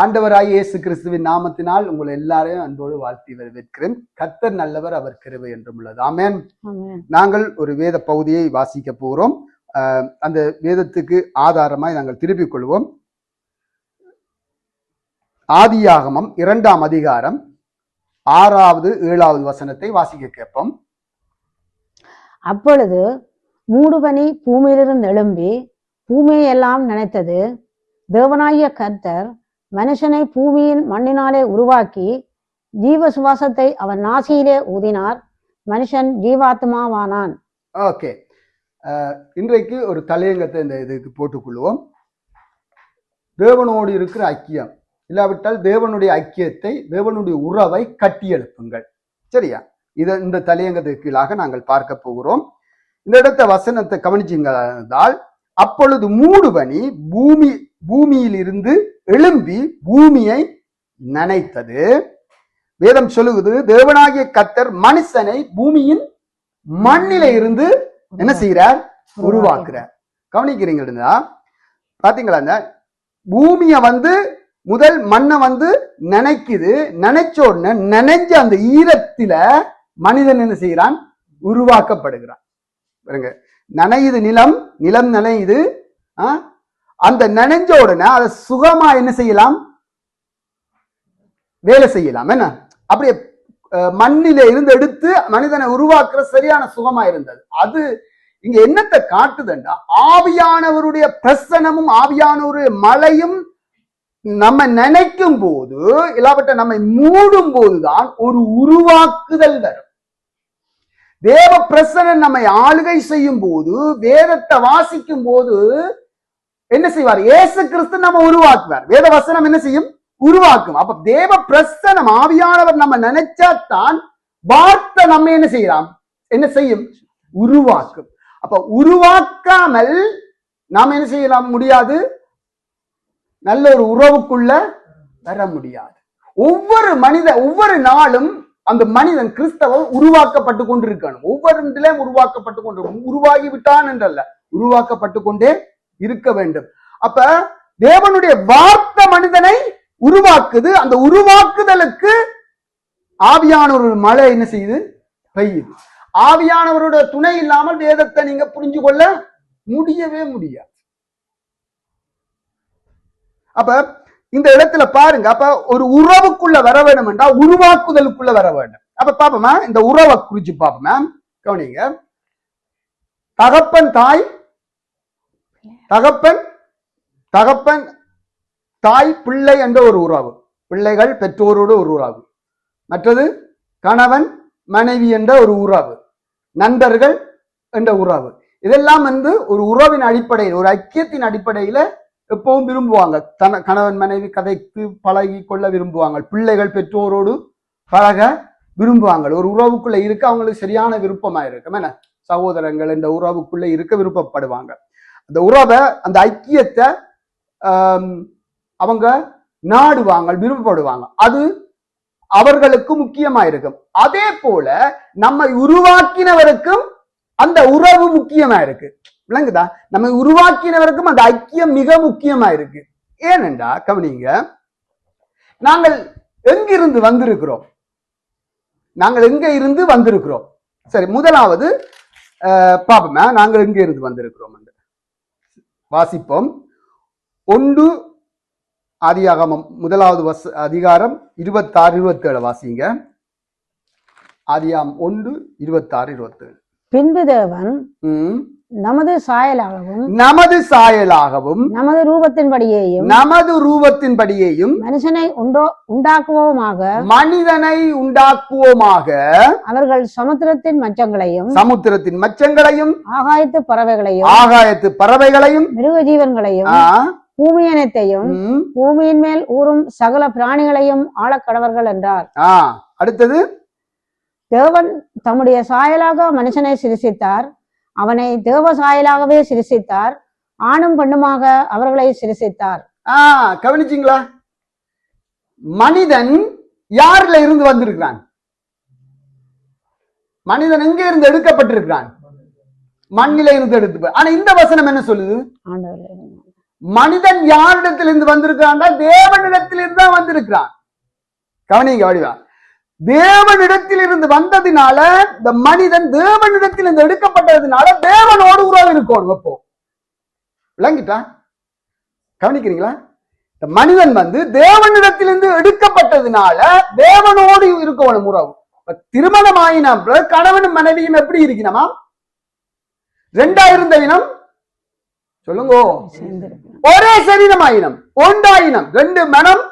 ஆண்டவராய் இயேசு கிறிஸ்துவின் நாமத்தினால் உங்களை எல்லாரையும் அன்போடு வாழ்த்தி வரவேற்கிறேன். கர்த்தர் நல்லவர், அவர் கிருபை என்றும் உள்ளது. ஆமென். நாங்கள் ஒரு வேத பகுதியை வாசிக்க போகிறோம். அந்த வேதத்துக்கு ஆதாரமாய் நாங்கள் திருப்பிக் கொள்வோம். ஆதியாகமம் 2ஆம் அதிகாரம் 6வது 7வது வசனத்தை வாசிக்க கேட்போம். அப்பொழுது மூடுபனி பூமியிலிருந்து எழும்பி பூமியெல்லாம் நினைத்தது. தேவனாகிய கர்த்தர் மனுஷனை பூமியின் மண்ணினாலே உருவாக்கி ஜீவ சுவாசத்தை அவன் நாசியிலே ஊதினார். மனுஷன் ஜீவாத்மாவானான். ஓகே, இன்றைக்கு ஒரு தலையங்கத்தை இந்த இதுக்கு போட்டுக்கொள்வோம். தேவனோடு இருக்கிற ஐக்கியம், இல்லாவிட்டால் தேவனுடைய ஐக்கியத்தை, தேவனுடைய உறவை கட்டி எழுப்புங்கள். சரியா? இந்த தலையங்கத்துக்கு கீழாக நாங்கள் பார்க்க போகிறோம். இந்த இடத்த வசனத்தை கவனிச்சிங்களால், அப்பொழுது மூடுபனி பூமியில் இருந்து எழும்பி பூமியை நனைத்தது. வேதம் சொல்லுவது, தேவனாகிய கர்த்தர் மனுஷனை பூமியின் மண்ணில இருந்து என்ன செய்யறார்? உருவாக்குறார். கவனிக்கிறீங்களா? பாத்தீங்களா? இந்த பூமிய முதல் மண்ணை நினைக்குது. நினைச்ச உடனே நினைஞ்ச அந்த ஈரத்தில மனிதன் என்ன செய்யறான்? உருவாக்கப்படுகிறான். பாருங்க, நனையுது நிலம், நிலம் நனையுது. அந்த நனைஞ்ச உடனே அதை சுகமா என்ன செய்யலாம்? வேலை செய்யலாம். என்ன அப்படியே மண்ணில இருந்து எடுத்து மனிதனை உருவாக்குற சரியான சுகமா இருந்தது. அது இங்க என்னத்தை காட்டுதுன்னா, ஆவியானவருடைய பிரசனமும் ஆவியானவருடைய மழையும் நம்ம நினைக்கும் போது, இல்லாவிட்ட நம்மை மூடும் போதுதான் ஒரு உருவாக்குதல் வரும். தேவ பிரசனம் நம்மை ஆளுகை செய்யும் போது, வேதத்தை வாசிக்கும் போது என்ன செய்வார்? இயேசு கிறிஸ்து நம்ம உருவாக்குவார். வேத வசனம் என்ன செய்யும்? உருவாக்கும். அப்ப தேவ பிரசனம் ஆவியானவர் நம்ம நினைச்சாத்தான் வார்த்தை நம்ம என்ன செய்யலாம்? என்ன செய்யும்? உருவாக்கும். அப்ப உருவாக்காமல் நாம என்ன செய்யலாம்? முடியாது. நல்ல ஒரு உறவுக்குள்ள வர முடியாது. ஒவ்வொரு நாளும் அந்த மனிதன் கிறிஸ்தவம் உருவாக்கப்பட்டு கொண்டிருக்கணும். ஒவ்வொரு நிலையும் உருவாக்கப்பட்டு கொண்டிருக்கும். உருவாகி விட்டான் என்றல்ல, உருவாக்கப்பட்டு கொண்டே இருக்க வேண்டும். அப்ப தேவனுடைய வார்த்தை மனிதனை உருவாக்குது. அந்த உருவாக்குதலுக்கு ஆவியானவருடைய மழை என்ன செய்யுது? பெய்யுது. ஆவியானவருடைய துணை இல்லாமல் வேதத்தை நீங்க புரிஞ்சு கொள்ள முடியவே முடியாது. அப்ப இந்த இடத்துல பாருங்க, அப்ப ஒரு உறவுக்குள்ள வர வேண்டும் என்றால் உருவாக்குதலுக்குள்ள வர வேண்டும். அப்ப பாப்போமா, இந்த உறவை குறிச்சு பாப்போமா. கவனிங்க, தகப்பன் தாய் பிள்ளை என்ற ஒரு உறவு, பிள்ளைகள் பெற்றோரோடு ஒரு உறவு, மற்றது கணவன் மனைவி என்ற ஒரு உறவு, நண்பர்கள் என்ற உறவு. இதெல்லாம் ஒரு உறவின் அடிப்படையில், ஒரு ஐக்கியத்தின் அடிப்படையில எப்பவும் விரும்புவாங்க. கணவன் மனைவி கதைத்து பழகி கொள்ள விரும்புவாங்க. பிள்ளைகள் பெற்றோரோடு பழக விரும்புவாங்க. ஒரு உறவுக்குள்ள இருக்க அவங்களுக்கு சரியான விருப்பமா இருக்கும். என்ன, சகோதரங்கள் இந்த உறவுக்குள்ள இருக்க விருப்பப்படுவாங்க. அந்த உறவை, அந்த ஐக்கியத்தை அவங்க நாடுவாங்க, விருப்பப்படுவாங்க. அது அவர்களுக்கு முக்கியமா இருக்கும். அதே போல நம்மை உருவாக்கினவருக்கும் அந்த உறவு முக்கியமா இருக்கு. விளங்குதா? நம்ம உருவாக்கினவருக்கும் அந்த ஐக்கியம் மிக முக்கியமா இருக்கு. ஏனென்றா கவனிங்க, நாங்கள் எங்கிருந்து வந்திருக்கிறோம்? சரி, முதலாவது பாப்போமா, நாங்கள் எங்க இருந்து வந்திருக்கிறோம் வாசிப்போம். 1 ஆதியாகமம் 1வது அதிகாரம் 26-27 வாசிங்க. ஆதியாகமம் 1:26-27. பின்பு தேவன் நமது சாயலாகவும் நமது ரூபத்தின்படியேயும் மனிதனை உண்டாக்குவோமாக அவர்கள் சமுத்திரத்தின் மச்சங்களையும் ஆகாயத்து பறவைகளையும் மிருக ஜீவன்களையும் பூமியனைத்தையும் பூமியின் மேல் ஊறும் சகல பிராணிகளையும் ஆளக்கடவர்கள் என்றார். அடுத்தது, தேவன் தம்முடைய சாயலாக மனுஷனை சிருஷித்தார். அவனை தேவ சாயலாகவே சிருஷித்தார். ஆணும் பெண்ணுமாக அவர்களை சிருஷித்தார். கவனிச்சிங்களா? மனிதன் யாருல இருந்து வந்திருக்கிறான்? மனிதன் எங்க இருந்து எடுக்கப்பட்டிருக்கிறான்? மண்ணில இருந்து எடுத்து. ஆனா இந்த வசனம் என்ன சொல்லுது? மனிதன் யாரிடத்திலிருந்து வந்திருக்கான்? தேவனிடத்திலிருந்து தான் வந்திருக்கிறான். கவனிங்க வடிவா, தேவனிடத்திலிருந்து வந்ததினால இந்த மனிதன் தேவனிடத்திலிருந்து எடுக்கப்பட்டதுனால தேவனோடு உறவு இருக்கணும். அப்போ விளங்கிட்டா? கவனிக்கிறீங்களா? இந்த மனிதன் தேவனிடத்திலிருந்து எடுக்கப்பட்டதுனால தேவனோடு இருக்கணும் உறவு. திருமணம் ஆயினம் கணவனும் மனைவியும் எப்படி இருக்கணுமா? ரெண்டா இருந்த இனம் சொல்லுங்க, ஒரே சரீரம் ஆயினம், ஒன்றாயினம், ரெண்டு மனம்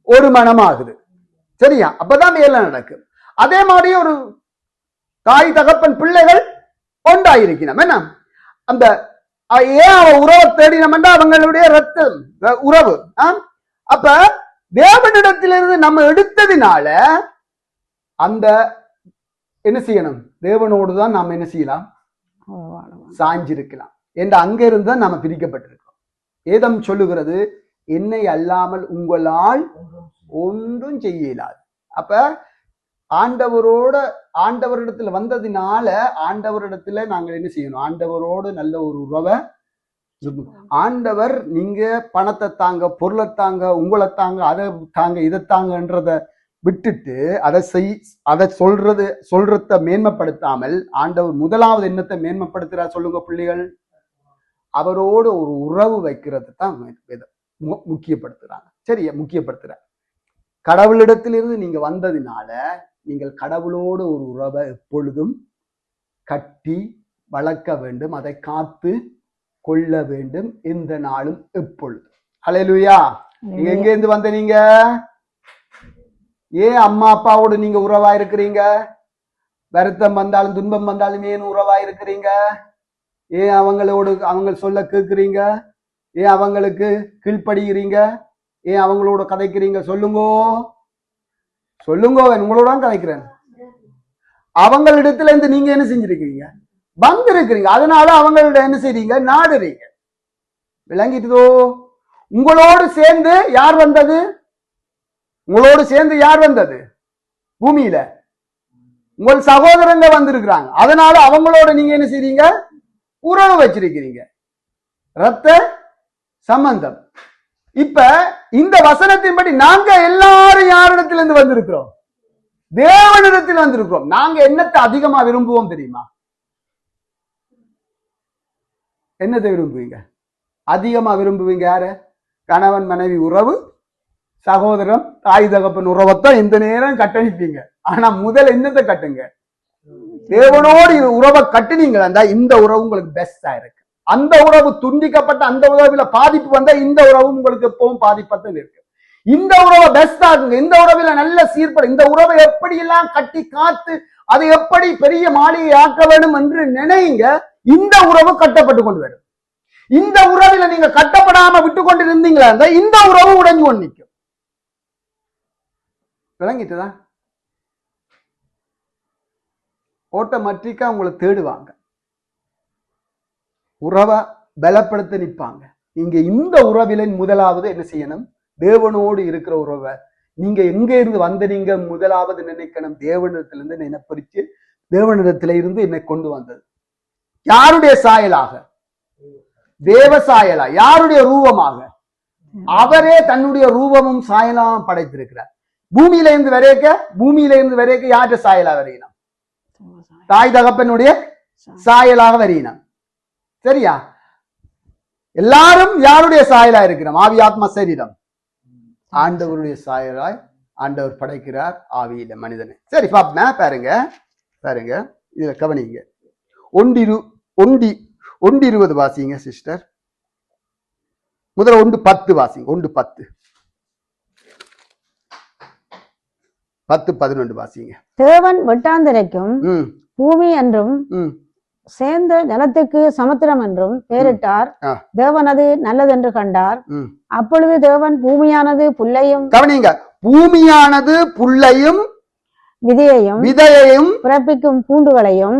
ஒரு மனம் ஆகுது. சரியா? அப்பதான் வேலை நடக்கும். அதே மாதிரி ஒரு தாய் தகப்பன் பிள்ளைகள் ஒன்றாயிருக்கணும். என்ன அந்த ஏன் அவ உறவை தேடினோம்னா அவங்களுடைய ரத்தம் உறவு. அப்ப தேவனிடத்திலிருந்து நம்ம எடுத்ததினால அந்த என்ன செய்யணும்? தேவனோடு தான் நாம என்ன செய்யலாம்? சாஞ்சிருக்கலாம் என்று அங்க இருந்து நாம பிரிக்கப்பட்டிருக்கோம். ஏதம் சொல்லுகிறது, என்னை அல்லாமல் உங்களால் ஒன்றும் செய்ய இயலாது. அப்ப ஆண்டவரிடத்துல வந்ததினால ஆண்டவரிடத்துல நாங்கள் என்ன செய்யணும்? ஆண்டவரோடு நல்ல ஒரு உறவை. ஆண்டவர் நீங்க பணத்தை தாங்க, பொருளை தாங்க, உங்களை தாங்க, அதை தாங்க, இதை தாங்கன்றத விட்டுட்டு அதை சொல்றத மேன்மைப்படுத்தாமல் ஆண்டவர் முதலாவது எண்ணத்தை மேன்மைப்படுத்துறார். சொல்லுங்க பிள்ளைகள், அவரோடு ஒரு உறவு வைக்கிறது தான் முக்கியப்படுத்துறாங்க. சரியா? முக்கியப்படுத்துறார். கடவுளிடத்திலிருந்து நீங்க வந்ததினால நீங்கள் கடவுளோடு ஒரு உறவை எப்பொழுதும் கட்டி வளர்க்க வேண்டும், அதை காத்து கொள்ள வேண்டும், எந்த நாளும் எப்பொழுதும். ஹல்லேலூயா. நீங்க எங்க இருந்து வந்த? நீங்க ஏன் அம்மா அப்பாவோடு நீங்க உறவா இருக்கிறீங்க? வருத்தம் வந்தாலும் துன்பம் வந்தாலும் ஏன் உறவா இருக்கிறீங்க? ஏன் அவங்க சொல்ல கேட்கிறீங்க? ஏன் அவங்களுக்கு கீழ்ப்படுகிறீங்க? ஏன் அவங்களோட கதைக்கிறீங்க? சொல்லுங்கோ, உங்களோட கதைக்கிறேன். அவங்களிடத்துல இருந்து நீங்க என்ன செஞ்சிருக்கீங்க? வந்திருக்கிறீங்க. அதனால அவங்களோட என்ன செய்றீங்க? நாடுறீங்க. விளங்கிட்டுதோ? உங்களோடு சேர்ந்து யார் வந்தது? பூமியில உங்கள் சகோதரங்க வந்திருக்கிறாங்க. அதனால அவங்களோட நீங்க என்ன செய்றீங்க? உறவு வச்சிருக்கிறீங்க, ரத்த சம்பந்தம். இப்ப இந்த வசனத்தின்படி நாங்க எல்லாரும் யாரிடத்திலிருந்து வந்திருக்கிறோம்? தேவனிடத்தில் வந்திருக்கிறோம். நாங்க என்னத்தை அதிகமா விரும்புவோம் தெரியுமா? என்னத்தை விரும்புவீங்க? அதிகமா விரும்புவீங்க யார? கணவன் மனைவி உறவு, சகோதரம், தாய் தகப்பன் உறவைத்தான் இந்த நேரம் கட்டணிப்பீங்க. ஆனா முதல் என்னத்தை கட்டுங்க? தேவனோடு உறவை கட்டினீங்களா இந்த உறவு உங்களுக்கு பெஸ்டா இருக்கு. அந்த உறவு துண்டிக்கப்பட்ட அந்த உறவுல பாதிப்பு வந்தா இந்த உறவு உங்களுக்கு எப்பவும் பாதிப்பத்தான் இருக்கு. இந்த உறவை பெஸ்ட் ஆகுங்க. இந்த உறவுல நல்ல சீர்பட, இந்த உறவை எப்படி எல்லாம் கட்டி காத்து அதை எப்படி பெரிய மாளிகை ஆக்க வேண்டும் என்று நினைங்க. இந்த உறவு கட்டப்பட்டு கொண்டு வரும். இந்த உறவுல நீங்க கட்டப்படாம விட்டு கொண்டு இருந்தீங்களா இந்த உறவு உடைஞ்சு கொண்டு நிற்கும். விளங்கிட்டுதான்? ஆட்டோமேட்டிக்கா உங்களை தேடுவாங்க, உறவை பலப்படுத்த நிற்பாங்க. நீங்க இந்த உறவிலின் முதலாவது என்ன செய்யணும்? தேவனோடு இருக்கிற உறவை நீங்க எங்க இருந்து வந்தீங்க முதலாவது நினைக்கணும். தேவனிடத்திலிருந்து நினைப்பறிச்சு தேவனிடத்தில இருந்து என்னை கொண்டு வந்தது. யாருடைய சாயலாக? தேவ சாயலா. யாருடைய ரூபமாக? அவரே தன்னுடைய ரூபமும் சாயலாகவும் படைத்திருக்கிறார். பூமியில இருந்து வரைக்க யாருடைய சாயலா வரையினம்? தாய் தகப்பனுடைய சாயலாக வரையினம். சரியா? எல்லாரும் யாருடைய சாயலா இருக்கிறோம்? ஆவி ஆத்மா சரீரம் ஆண்டவருடைய சாயலாய் ஆண்டவர் படைக்கிறார் ஆவியில மனிதனை. சரி பாருங்க இதுல கவனிங்க. 1:20 வாசிங்க சிஸ்டர். முதல்ல 1:10 வாசிங்க. 1:10 10-11 வாசிங்க. தேவன் வெட்டாந்திரைக்கும் பூமி என்றும் சேர்ந்த ஜலத்துக்கு சமுத்திரம் என்றும் பெயரிட்டார். தேவன் அது நல்லதென்று கண்டார். அப்பொழுது தேவன் பூமியானது புல்லையும், கவனிங்க, பூமியானது புல்லையும் விதையையும் பிறப்பிக்கும் பூண்டுகளையும்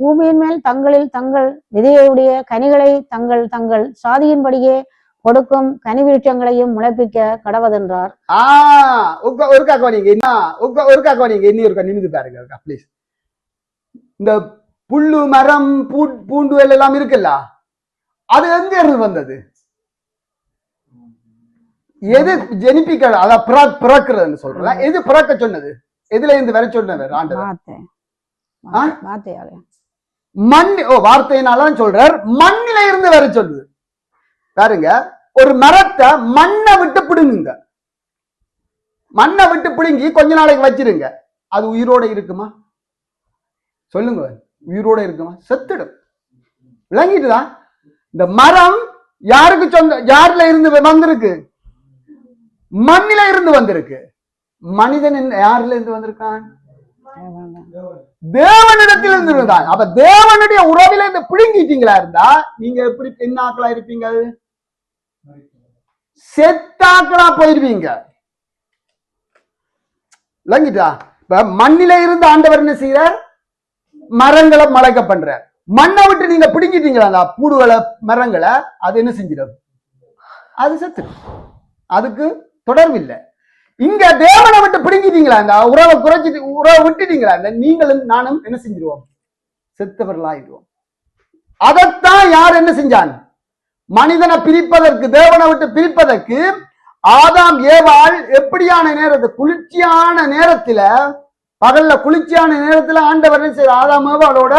பூமியின் மேல் தங்கள் விதையுடைய கனிகளை தங்கள் சாதியின்படியே கொடுக்கும் கனி விருட்சங்களையும் முளைப்பிக்க கடவதென்றார். நிமிந்து பாருங்க ப்ளீஸ். இந்த புல்லு மரம் பூண்டு எல்லாம் இருக்குல்ல, அது எங்க இருந்து வந்தது? எது ஜெனிபிக்க அதான் பிறக்கிறதுன்னு சொல்றதா? எது பிறக்க சொன்னது? எதுல இருந்து வர சொன்னவர் ஆண்டவர்? மண். வார்த்தையினால சொல்றார், மண்ணில இருந்து வர சொல்லுது. பாருங்க, ஒரு மரத்தை மண்ணை விட்டு பிடுங்குங்க, மண்ணை விட்டு பிடுங்கி கொஞ்ச நாளைக்கு வச்சிருங்க, அது உயிரோட இருக்குமா? சொல்லுங்க, உயிரோட இருக்குமா? செத்துடும். விளங்கிட்டுதான்? இந்த மரம் யாருக்கு சொந்த? யாருல இருந்து வந்திருக்கு? மண்ணில இருந்து வந்திருக்கு. மனிதன் யாருல இருந்து வந்திருக்கான்? தேவனிடத்தில் இருந்து இருந்தான். அப்ப தேவனுடைய உறவில இருந்து பிடுங்கிட்டீங்களா இருந்தா நீங்க எப்படி என்னாக்களா இருப்பீங்க? செத்தாக்களா போயிருவீங்க. விளங்கிட்டா? இப்ப மண்ணில இருந்து ஆண்டவர் என்ன செய்யறார்? மரங்களை மலைக்க பண்றார். மண்ணை விட்டு நீங்க பிடுங்கிட்டீங்களா பூடுகளை, மரங்களை, அது என்ன செஞ்சிடும்? அது செத்து, அதுக்கு தொடர்பு இல்லை. இங்க தேவனை விட்டு பிடுங்கிட்டீங்களா, இந்த உறவை குறைச்சிட்டு உறவை விட்டுட்டீங்களா, நீங்களும் நானும் என்ன செஞ்சிருவோம்? செத்தவர்களாயிடுவோம். அதைத்தான் யார் என்ன செஞ்சான்? மனிதனை பிரிப்பதற்கு, தேவனை விட்டு பிரிப்பதற்கு ஆதாம் ஏவாள் எப்படியான நேரத்தை, குளிர்ச்சியான நேரத்துல, பகல்ல குளிர்ச்சியான நேரத்துல ஆண்டவர் என்ன செய்ய? ஆதாம் ஏவாளோட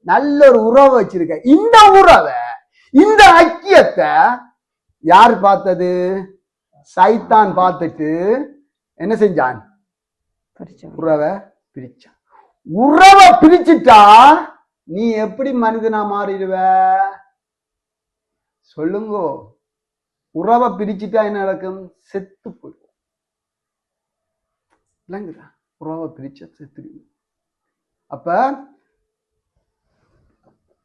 நல்ல ஒரு உறவை வச்சிருக்க. இந்த உறவை, இந்த ஐக்கியத்தை யார் பார்த்தது? சைத்தான் பார்த்துட்டு என்ன செஞ்சான்? உறவை பிரிச்சான். உறவை பிரிச்சுட்டா நீ எப்படி மனிதனா மாறிடுவ? சொல்லுங்க. உறவை பிரிச்சுட்டா என்ன நடக்கும்? செத்து போயிடும். இல்லைங்களா? உறவை பிரிச்ச செத்து. அப்ப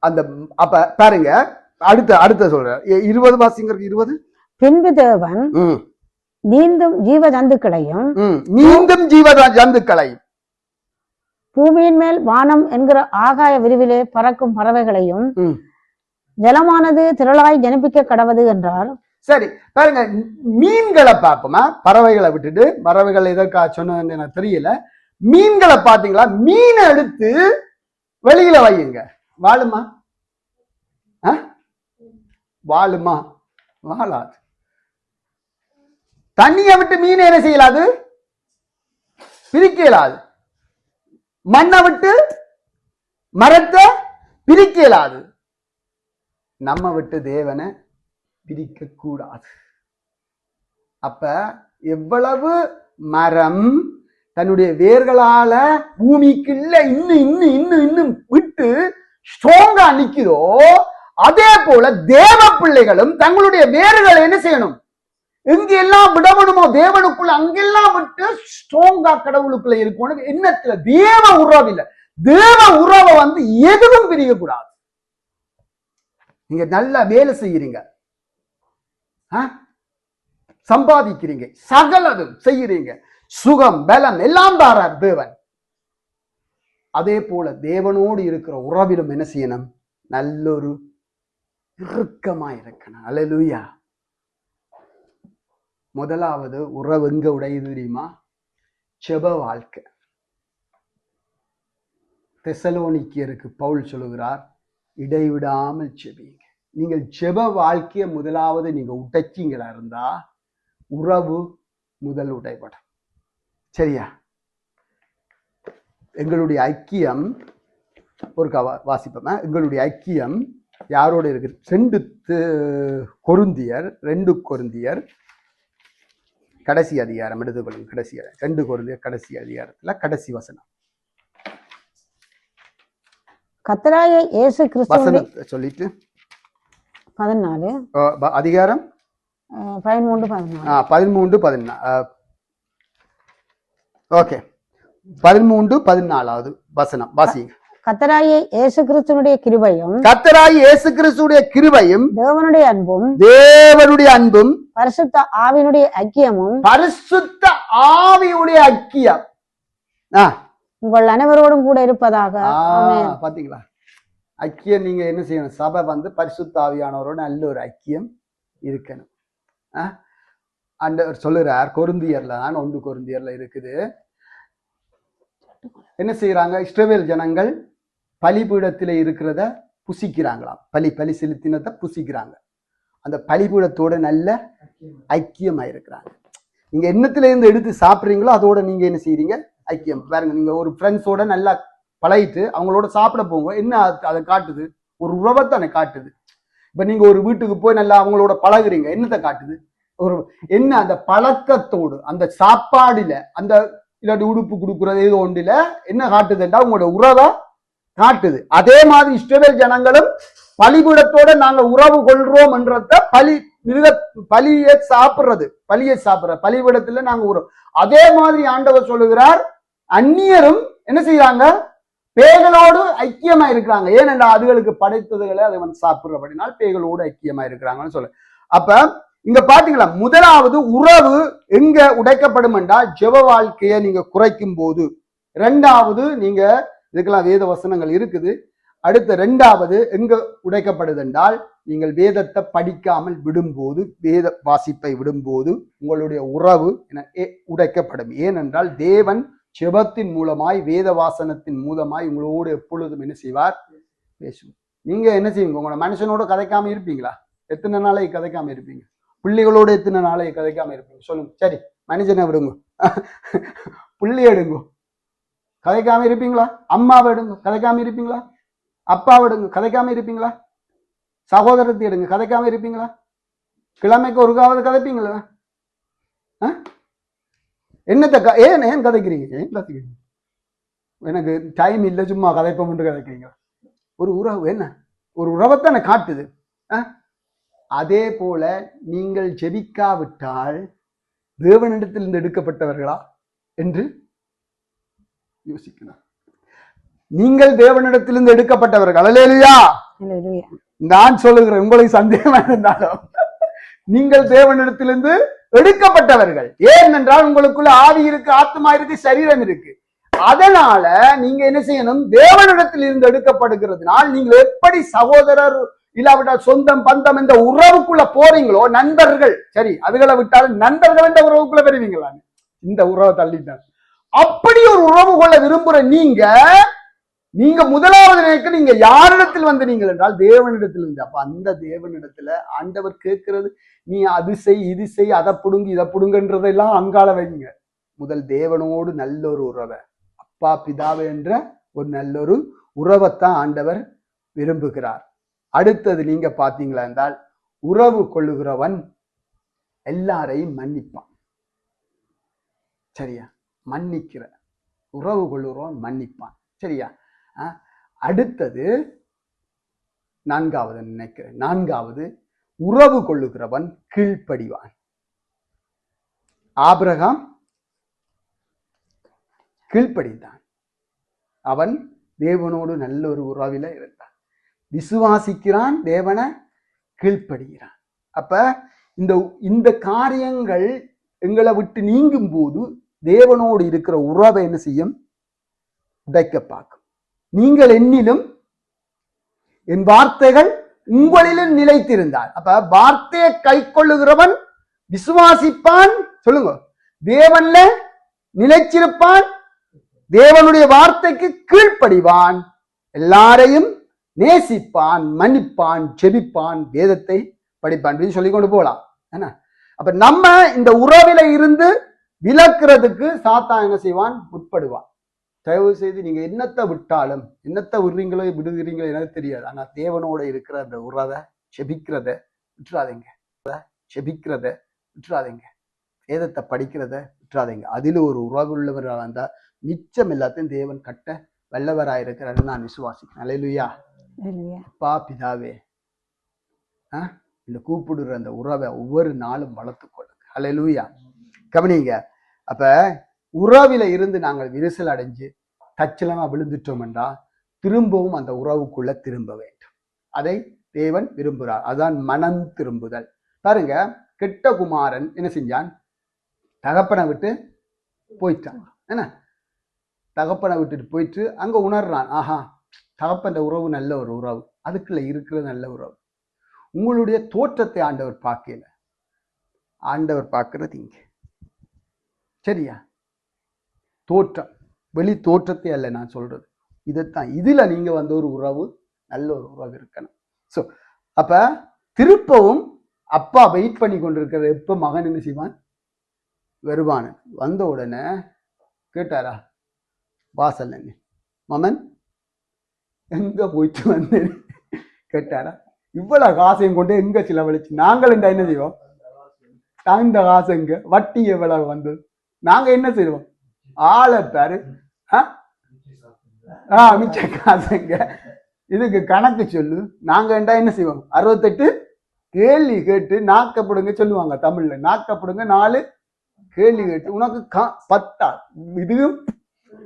அந்த அப்ப பாருங்க, அடுத்த சொல்ற 20 வாசிங்கிறது 20. பின்பு தேவன் நீந்தும் ஜீவ ஜந்துக்களையும் பூமியின் மேல் வானம் என்கிற ஆகாய விரிவிலே பறக்கும் பறவைகளையும் ஜலமானது திரளாய் ஜனிப்பிக்க கடவது என்றார். சரி, பாருங்க, மீன்களை பார்ப்போமா? பறவைகளை விட்டுட்டு, பறவைகள் எதற்காக சொன்னதுன்னு எனக்கு தெரியல. மீன்களை பார்த்தீங்களா? மீனை எடுத்து வெளியில வையுங்க, வாழுமா? வாழுமா? வாழாது. தண்ணியை விட்டு மீன் என்ன செய்யலாது? பிரிக்கலாது. மண்ணை விட்டு மரத்தை பிரிக்கலாது. நம்ம விட்டு தேவனை பிரிக்க கூடாது. அப்ப எவ்வளவு மரம் தன்னுடைய வேர்களால பூமிக்குள்ள இன்னும் விட்டு ஸ்ட்ராங்கா நிக்குதோ, அதே போல தேவ பிள்ளைகளும் தங்களுடைய வேர்களை என்ன செய்யணும்? எங்கெல்லாம் விடணுமோ தேவனுக்குள்ள அங்கெல்லாம் விட்டு ஸ்ட்ராங்கா கடவுளுக்குள்ள இருக்கணும். என்னத்துல? தேவ உறவில்லை. தேவ உறவை எதுவும் பிரிய கூடாது. நீங்க நல்லா வேலை செய்யறீங்க, சம்பாதிக்கிறீங்க, சகலதும் செய்யறீங்க, சுகம் பலம் எல்லாம் தாரார் தேவன். அதே போல தேவனோடு இருக்கிற உறவிலும் என்ன செய்யணும்? நல்லொரு இறுக்கமா இருக்கணும். அல்லேலூயா. முதலாவது உறவு எங்க உடையது தெரியுமா? செப வாழ்க்கை. தெசலோனிக்கேயருக்கு பவுல் சொல்லுகிறார், இடைவிடாமல் செபிங்க. நீங்கள் செப வாழ்க்கைய முதலாவது நீங்க உடைச்சிங்களா இருந்தா உறவு முதல் உடைபடும். சரியா? எங்களுடைய ஐக்கியம் ஒரு வாசிப்போமா? எங்களுடைய ஐக்கியம் யாரோட இருக்கு? 2 கொரிந்தியர் கடைசி அதிகாரம் எடுத்துக்கொள்ளும். 2 கொரிந்தியர் கடைசி அதிகாரத்துல கடைசி வசனம். கர்த்தராகிய இயேசு கிறிஸ்து சொல்லிட்டு 14 அதிகாரம் 13-14. ஓகே, 13-14 வசனம் வாசிங்க. கர்த்தராகிய இயேசு கிறிஸ்துவினுடைய கிருபையும் தேவனுடைய அன்பும் பரிசுத்த ஆவியினுடைய ஐக்கியம் உங்கள் அனைவரோடும் கூட இருப்பதாக. பாத்தீங்களா? ஐக்கியம் நீங்க என்ன செய்யணும்? சபை பரிசுத்த ஆவியானவரோட நல்ல ஒரு ஐக்கியம் இருக்கணும். ஆண்டவர் சொல்லுறார், கொரிந்தியர்ல 1 கொரிந்தியர்ல இருக்குது. என்ன செய்யறாங்க? இஸ்ரவேல் ஜனங்கள் பலிபீடத்திலே இருக்கிறத புசிக்கிறாங்களாம். பலி செலுத்தினத்தை புசிக்கிறாங்க. அந்த பலிபீடத்தோட நல்ல ஐக்கியமா இருக்கிறாங்க. நீங்க என்னத்துல இருந்து எடுத்து சாப்பிட்றீங்களோ அதோட நீங்க என்ன செய்யறீங்க? ஐக்கியம். பாருங்க, நீங்க ஒரு ஃப்ரெண்ட்ஸோட நல்லா பழகிட்டு அவங்களோட சாப்பிட போங்க, என்ன அதை காட்டுது? ஒரு உறவைத்தானே காட்டுது. இப்ப நீங்க ஒரு வீட்டுக்கு போய் நல்லா அவங்களோட பழகுறீங்க, என்னத்தை காட்டுது? ஒரு என்ன அந்த பழக்கத்தோடு அந்த சாப்பாடுல அந்த இல்லாட்டி உடுப்பு கொடுக்குறது ஏதோ ஒன்றுல என்ன காட்டுதுன்றா உங்களோட உறவை காட்டுது. அதே மாதிரி இஸ்ரவேல் ஜனங்களும் பலிபீடத்தோட நாங்க உறவு கொள்றோம் என்றத பலியை சாப்பிடுறது பலிபீடத்துல நாங்க உறவு. அதே மாதிரி ஆண்டவர் சொல்லுகிறார், அந்நியரும் என்ன செய்யறாங்க? பேய்களோடு ஐக்கியமா இருக்கிறாங்க. ஏனென்றா அதுகளுக்கு படைத்ததுகளை அதை சாப்பிடுறபடினால் பேய்களோடு ஐக்கியமா இருக்கிறாங்கன்னு சொல்ல. அப்ப இங்க பாத்தீங்களா, முதலாவது உறவு எங்க உடைக்கப்படும் என்றால் ஜெப வாழ்க்கையை நீங்க குறைக்கும் போது. இரண்டாவது, நீங்க இதுக்கெல்லாம் வேத வசனங்கள் இருக்குது. அடுத்த இரண்டாவது எங்க உடைக்கப்படுது என்றால் நீங்கள் வேதத்தை படிக்காமல் விடும்போது, வேத வாசிப்பை விடும்போது உங்களுடைய உறவு உடைக்கப்படும். ஏனென்றால் தேவன் ஜெபத்தின் மூலமாய் வேத வாசனத்தின் மூலமாய் உங்களோடு எப்பொழுதும் என்ன செய்வார்? பேசுவார். நீங்க என்ன செய்வீங்க? உங்களோட மனுஷனோட கதைக்காம இருப்பீங்களா? எத்தனை நாளை கதைக்காம இருப்பீங்க? பிள்ளைகளோடு எத்தனை நாளை கதைக்காம இருப்பீங்க? சொல்லுங்க. சரி, மனுஷனை விடுங்க, புள்ளி எடுங்க, கதைக்காம இருப்பீங்களா? அம்மாவை எடுங்க, கதைக்காம இருப்பீங்களா? அப்பாவை எடுங்க, கதைக்காம இருப்பீங்களா? சகோதரத்தை எடுங்க, கதைக்காம இருப்பீங்களா? கிழமைக்கு ஒருக்காவது கதைப்பீங்களா? என்னத்த ஏன் கதைக்கிறீங்க? ஏன் கதைக்கிறீங்க? எனக்கு டைம் இல்லை, சும்மா கதைப்போம் கதைக்கிறீங்க. ஒரு உறவு என்ன? ஒரு உறவைத்தானே காட்டுது. அதே போல நீங்கள் ஜெபிக்காவிட்டால் தேவனிடத்திலிருந்து எடுக்கப்பட்டவர்களா என்று யோசிக்கணும். நீங்கள் தேவனிடத்திலிருந்து எடுக்கப்பட்டவர்கள். அல்லேலூயா. நான் சொல்லுகிறேன், உங்களுக்கு சந்தேகமா இருந்தாலும் நீங்கள் தேவனிடத்திலிருந்து எடுக்கப்பட்டவர்கள். ஏனென்றால் உங்களுக்குள்ள ஆவி இருக்கு, ஆத்மா இருக்கு, சரீரம் இருக்கு. அதனால நீங்க என்ன செய்யணும்? தேவனிடத்தில் இருந்து எடுக்கப்படுகிறதுனால் நீங்கள் எப்படி சகோதரர் இல்லாவிட்டால் சொந்தம் பந்தம் இந்த உறவுக்குள்ள போறீங்களோ, நண்பர்கள், சரி அதுகளை விட்டாலும் நண்பர்கள் இந்த உறவுக்குள்ள பெறுவீங்களா? இந்த உறவை தள்ளிட்டாங்க. அப்படி ஒரு உறவு கொள்ள விரும்புற நீங்க முதலாவது நினைக்க நீங்க யாரிடத்தில் வந்து நீங்கள் என்றால் தேவனிடத்தில் இருந்து. அப்ப அந்த தேவனிடத்துல ஆண்டவர் கேட்கிறது, நீ அது செய், இது செய், அதை புடுங்கு, இதை புடுங்கன்றதெல்லாம் அங்கால வைங்க. முதல் தேவனோடு நல்ல ஒரு உறவை, அப்பா பிதாவை என்ற ஒரு நல்ல ஒரு உறவைத்தான் ஆண்டவர் விரும்புகிறார். அடுத்தது நீங்க பாத்தீங்களா என்றால் உறவு கொள்ளுகிறவன் எல்லாரையும் மன்னிப்பான். சரியா? மன்னிக்கிற உறவு கொள்ளுகிறவன் மன்னிப்பான். சரியா? அடுத்தது நான்காவது நினைக்கிறேன். நான்காவது, உறவு கொள்ளுகிறவன் கீழ்ப்படிவான். ஆபிரகாம் கீழ்ப்படிந்தான். அவன் தேவனோடு நல்ல ஒரு உறவில இருந்தான். விசுவாசிக்கிறான், தேவனை கீழ்ப்படுகிறான். அப்ப இந்த காரியங்கள் எங்களை விட்டு நீங்கும் போது தேவனோடு இருக்கிற உறவை என்ன செய்யும்? உடைக்க பார்க்கும். நீங்கள் என்னிலும் என் வார்த்தைகள் உங்களிலும் நிலைத்திருந்தால். அப்ப வார்த்தையை கை கொள்ளுகிறவன் விசுவாசிப்பான், சொல்லுங்க, தேவன்ல நிலைச்சிருப்பான், தேவனுடைய வார்த்தைக்கு கீழ்ப்படிவான், எல்லாரையும் நேசிப்பான், மன்னிப்பான், ஜெபிப்பான், வேதத்தை படிப்பான் சொல்லி கொண்டு போகலாம். என்ன? அப்ப நம்ம இந்த உறவில இருந்து விலக்குறதுக்கு சாத்தான் என்ன செய்வான்? முற்படுவான். தயவு செய்து நீங்க என்னத்தை விட்டாலும், என்னத்தை விடுறீங்களோ விடுகிறீங்களோ எனக்கு தெரியாது, ஆனா தேவனோட இருக்கிற அந்த உறவை செபிக்கிறத விட்டுறாதீங்க. செபிக்கிறத விட்டுறாதீங்க, வேதத்தை படிக்கிறத விட்டுறாதீங்க. அதில் ஒரு உறவு உள்ளவராக இருந்தா மிச்சம் எல்லாத்தையும் தேவன் கட்ட வல்லவராயிருக்கிறாரு நான் விசுவாசிக்கிறேன். அல்லேலூயா. அப்பா பிதாவே, இந்த கூப்பிடுற அந்த உறவை ஒவ்வொரு நாளும் வளர்த்து கொள்ளுங்க. அல்லேலூயா. கவனிங்க. அப்ப உறவில இருந்து நாங்கள் விரிசல் அடைஞ்சு தச்சலமா விழுந்துட்டோம் என்றால் திரும்பவும் அந்த உறவுக்குள்ள திரும்ப வேண்டும். அதை தேவன் விரும்புகிறார். அதான் மனம் திரும்புதல். பாருங்க, கெட்ட குமாரன் என்ன செஞ்சான்? தகப்பனை விட்டு போயிட்டான். என்ன? தகப்பனை விட்டுட்டு போயிட்டு அங்க உணர்றான், ஆஹா தகப்பன் உறவு நல்ல ஒரு உறவு, அதுக்குள்ள இருக்கிற நல்ல உறவு. உங்களுடைய தோற்றத்தை ஆண்டவர் பார்க்கல, ஆண்டவர் பார்க்கிறது இங்க. சரியா? தோற்றம், வெளி தோற்றத்தை அல்ல நான் சொல்றது, இதைத்தான். இதுல நீங்க வந்து ஒரு உறவு நல்ல ஒரு உறவு இருக்கணும். ஸோ அப்ப திருப்பவும் அப்பா வெயிட் பண்ணி கொண்டிருக்கிற எப்ப மகன் என்ன செய்வான், வருவான். வந்த உடனே கேட்டாரா, வாசல் என்ன மமன் எங்க போயிட்டு வந்தேன் கேட்டாரா? இவ்வளவு காசையும் கொண்டு எங்க செலவழிச்சு நாங்கள் என்ன செய்வோம், இந்த காசு எங்க, வட்டி எவ்வளவு வந்தது, நாங்க என்ன செய்வோம், ஆளை பாரு மிச்ச காசுங்க, இதுக்கு கணக்கு சொல்லு. நாங்க என்ன செய்வோம், 68 கேள்வி கேட்டு நாக்கப்படுங்க சொல்லுவாங்க தமிழ்ல, நாக்கப்படுங்க 4 கேள்வி கேட்டு உனக்கு 10 இதுவும்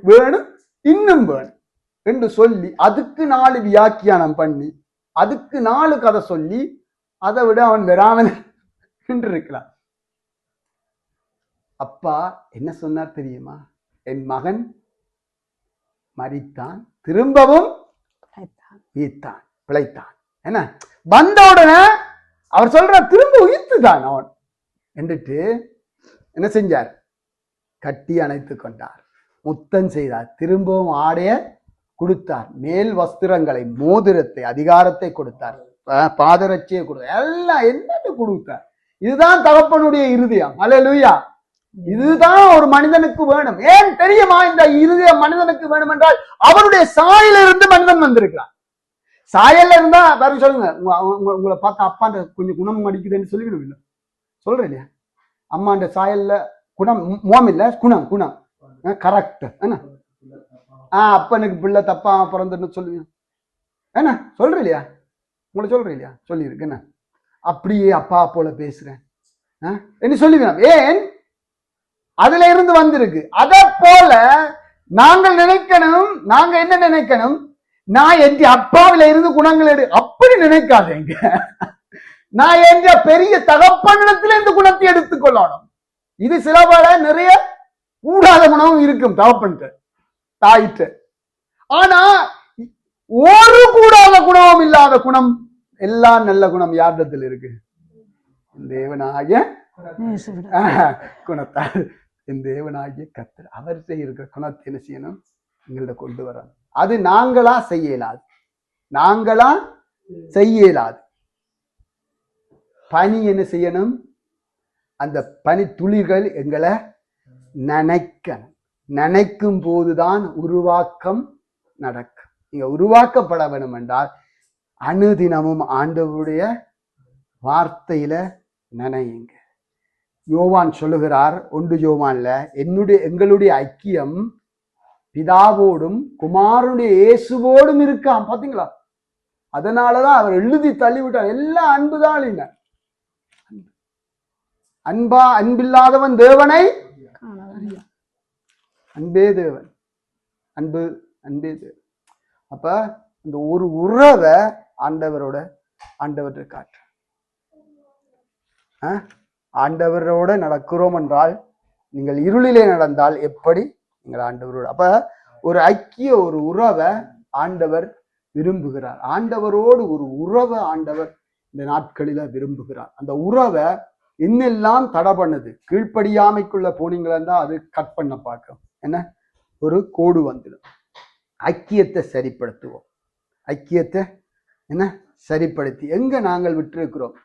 வேணும் இன்னும் வேணும் என்று சொல்லி அதுக்கு 4 வியாக்கியானம் பண்ணி அதுக்கு 4 கதை சொல்லி அதை விட அவன் வராமல் என்று இருக்கலாம். அப்பா என்ன சொன்னார் தெரியுமா, என் மகன் மரித்தான், திரும்பவும் பிழைத்தான். என்ன வந்த உடனே அவர் சொல்ற திரும்ப உயிர்த்துதான் அவன் என்றுட்டு என்ன செஞ்சார், கட்டி அணைத்து கொண்டார், முத்தம் செய்தார், திரும்பவும் ஆடைய கொடுத்தார், மேல் வஸ்திரங்களை, மோதிரத்தை, அதிகாரத்தை கொடுத்தார், பாதரட்சியை கொடுத்தார், எல்லாம் என்னன்னு கொடுத்தார். இதுதான் தகப்பனுடைய இருதயம். அல்லேலூயா. இதுதான் ஒரு மனிதனுக்கு வேணும். ஏன் தெரியுமா இந்த இருதயம் மனிதனுக்கு வேணும் என்றால், அவருடைய சாயலிருந்து மனிதன் வந்திருக்கிறான். சாயல்ல இருந்தா வேற சொல்லுங்க, உங்களை பார்த்து அப்பாண்ட கொஞ்சம் குணம் அடிக்குதுன்னு சொல்லிவிடும் இல்லை, சொல்றேன் இல்லையா, அம்மாண்ட சாயல்ல குணம் மோம் இல்ல, குணம் குணம் கரெக்ட் என்ன, அப்பனுக்கு பிள்ளை தப்பா பிறந்துன்னு சொல்லுவீங்க என்ன, சொல்ற இல்லையா, உங்களை சொல்ற இல்லையா, சொல்லியிருக்கு என்ன, அப்படியே அப்பா போல பேசுறேன் என்ன சொல்லுவீங்க. ஏன் அதுல இருந்து வந்திருக்கு. அத போல நாங்கள் நினைக்கணும், நாங்க என்ன நினைக்கணும், நான் என் அப்பாவில இருந்து குணங்கள் எடு, அப்படி நினைக்காதேங்க. நான் என்ற பெரிய தகப்பனிடத்துல இந்த குணத்தை எடுத்துக்கொள்ளணும். இது சில பல நிறைய கூடாத குணமும் இருக்கும் தகப்பன்ட்டு தாயிட்டு. ஆனா ஒரு கூடாத குணமும் இல்லாத குணம், எல்லா நல்ல குணம் யாரிடத்தில் இருக்கு, தேவனாகிய குணத்தால், என் தேவனாகிய கர்த்தர் அவர்கிட்ட இருக்கிற குணத்தை என்ன செய்யணும், எங்கள்ட கொண்டு வரணும். அது நாங்களா செய்யலாது, நாங்களா செய்யலாது. பனி என்ன செய்யணும், அந்த பனி துளிகள் எங்களை நினைக்கணும். நினைக்கும் போதுதான் உருவாக்கம் நடக்கும். நீங்க உருவாக்கப்பட வேண்டும் என்றால் அனுதினமும் ஆண்டவருடைய வார்த்தையில நினையுங்க. யோவான் சொல்லுகிறார் 1 யோவான்ல, எங்களுடைய ஐக்கியம் பிதாவோடும் குமாரனுடைய இயேசுவோடும் இருக்காம். பாத்தீங்களா, அதனாலதான் அவர் எழுதி தள்ளிவிட்டார், எல்லாம் அன்புதான். அன்பில்லாதவன் தேவனை, அன்பே தேவன், அன்பே தேவன். அப்ப இந்த ஒரு உறவை ஆண்டவர்கிட்ட காட்டு. ஆண்டவரோட நடக்கிறோம் என்றால், நீங்கள் இருளிலே நடந்தால் எப்படி நீங்கள் ஆண்டவரோட, அப்ப ஒரு ஐக்கிய ஒரு உறவை ஆண்டவர் விரும்புகிறார். ஆண்டவரோடு ஒரு உறவை ஆண்டவர் இந்த நாட்களில விரும்புகிறார். அந்த உறவை என்னெல்லாம் தடை பண்ணுது, கீழ்ப்படியாமைக்குள்ள போனீங்களா இருந்தா அது கட் பண்ண பார்க்கும். என்ன ஒரு கோடு வந்துடும். ஐக்கியத்தை சரிப்படுத்துவோம். ஐக்கியத்தை என்ன சரிப்படுத்தி எங்க நாங்கள் விட்டிருக்கிறோம்,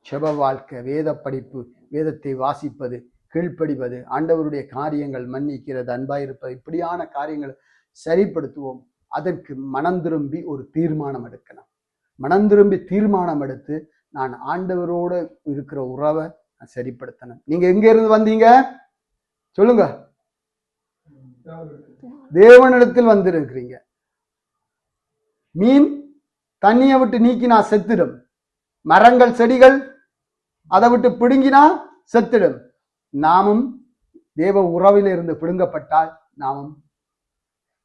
செப வாழ்க்கை, வேத படிப்பு, வேதத்தை வாசிப்பது, கீழ்ப்படிவது, ஆண்டவருடைய காரியங்கள், மன்னிக்கிறது, அன்பாயிருப்பது, இப்படியான காரியங்களை சரிப்படுத்துவோம். அதற்கு மனம் திரும்பி ஒரு தீர்மானம் எடுக்கணும். மனம் திரும்பி தீர்மானம் எடுத்து நான் ஆண்டவரோடு இருக்கிற உறவை சரிப்படுத்தணும். நீங்க எங்க இருந்து வந்தீங்க சொல்லுங்க, தேவனிடத்தில் வந்திருக்கிறீங்க. மீன் தண்ணியை விட்டு நீக்கினா செத்துடும், மரங்கள் செடிகள் அதை விட்டு பிடுங்கினா செத்துடும். நாமும் தேவ உறவில இருந்து பிடுங்கப்பட்டால் நாமும்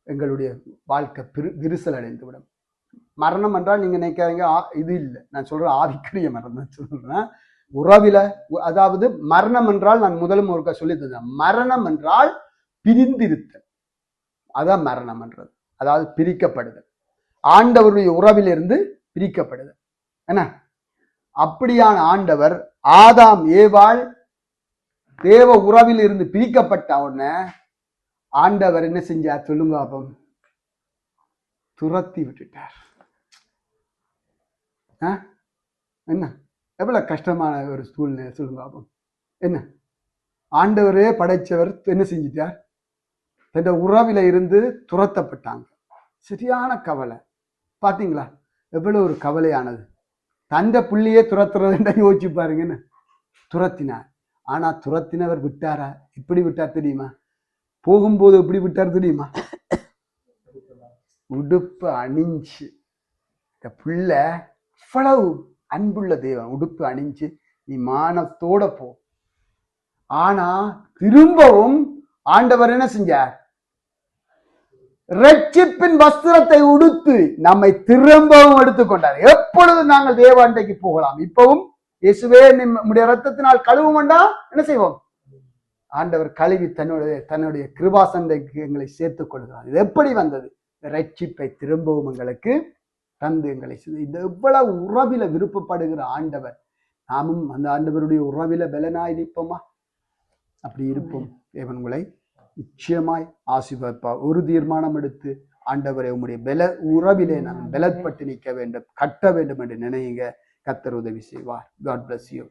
எங்களுடைய வாழ்க்கை விரிசல் அடைந்து விடும். மரணம் என்றால் நீங்க நினைக்காதீங்க, இது இல்லை, நான் சொல்றேன் ஆவிக்குரிய மரணம் சொல்றேன். உறவில, அதாவது மரணம் என்றால் நான் முதலும் ஒருக்கா சொல்லி தந்தேன், மரணம் என்றால் பிரிந்திருத்தல், அதான் மரணம் என்றது, அதாவது பிரிக்கப்படுதல், ஆண்டவருடைய உறவிலிருந்து பிரிக்கப்படுதல். என்ன அப்படியான ஆண்டவர் ஆதாம் ஏவாள் தேவ உறவில் இருந்து பிரிக்கப்பட்ட உடனே ஆண்டவர் என்ன செஞ்சார் சொல்லுங்க, அப்பம் துரத்தி விட்டுட்டார். என்ன எவ்வளவு கஷ்டமான ஒரு சூழ்நிலை சொல்லுங்க பாப்போம். என்ன ஆண்டவரே படைச்சவர் என்ன செஞ்சிட்டார்? தன் உறவில இருந்து துரத்தப்பட்டாங்க. சரியான கவலை. பாத்தீங்களா எவ்வளவு ஒரு கவலையானது. தந்த புள்ளியே துரத்துறதுன்றா யோசிச்சு பாருங்கன்னு. துரத்தினார். ஆனா துரத்தினவர் விட்டாரா? எப்படி விட்டார் தெரியுமா? போகும்போது எப்படி விட்டார் தெரியுமா? உடுப்பு அணிஞ்சு. இந்த புள்ள அவ்வளவு அன்புள்ள தேவன். உடுப்பு அணிஞ்சு நீ மானத்தோட போ. ஆனா திரும்பவும் ஆண்டவர் என்ன செஞ்சார்? ரட்சிப்பின் வஸ்திரத்தை உடுத்து நம்மை திரும்பவும் எடுத்துக்கொண்டார். எப்பொழுது நாங்கள் தேவாண்டைக்கு போகலாம். இப்பவும் இயேசுவே நம்முடைய ரத்தத்தினால் கழுவுமண்டா என்ன செய்வோம்? ஆண்டவர் கழுவி தன்னுடைய கிருபாசண்டைக்கு எங்களை சேர்த்துக் கொள்கிறார். இது எப்படி வந்தது? ரட்சிப்பை திரும்பவும் எங்களுக்கு தந்து எங்களை இது எவ்வளவு உறவில விருப்பப்படுகிற ஆண்டவர். நாமும் அந்த ஆண்டவருடைய உறவில பலனாய் நிற்போமா? அப்படி இருப்போம். தேவன் உங்களை நிச்சயமாய் ஆசீர்வதிப்பார். ஒரு தீர்மானம் எடுத்து ஆண்டவரை உம்முடைய உறவிலே நான் பலப்பட்டு நிற்க வேண்டும், கட்ட வேண்டும் என்று நினைங்க. கர்த்தர் உதவி செய்வார். God bless you.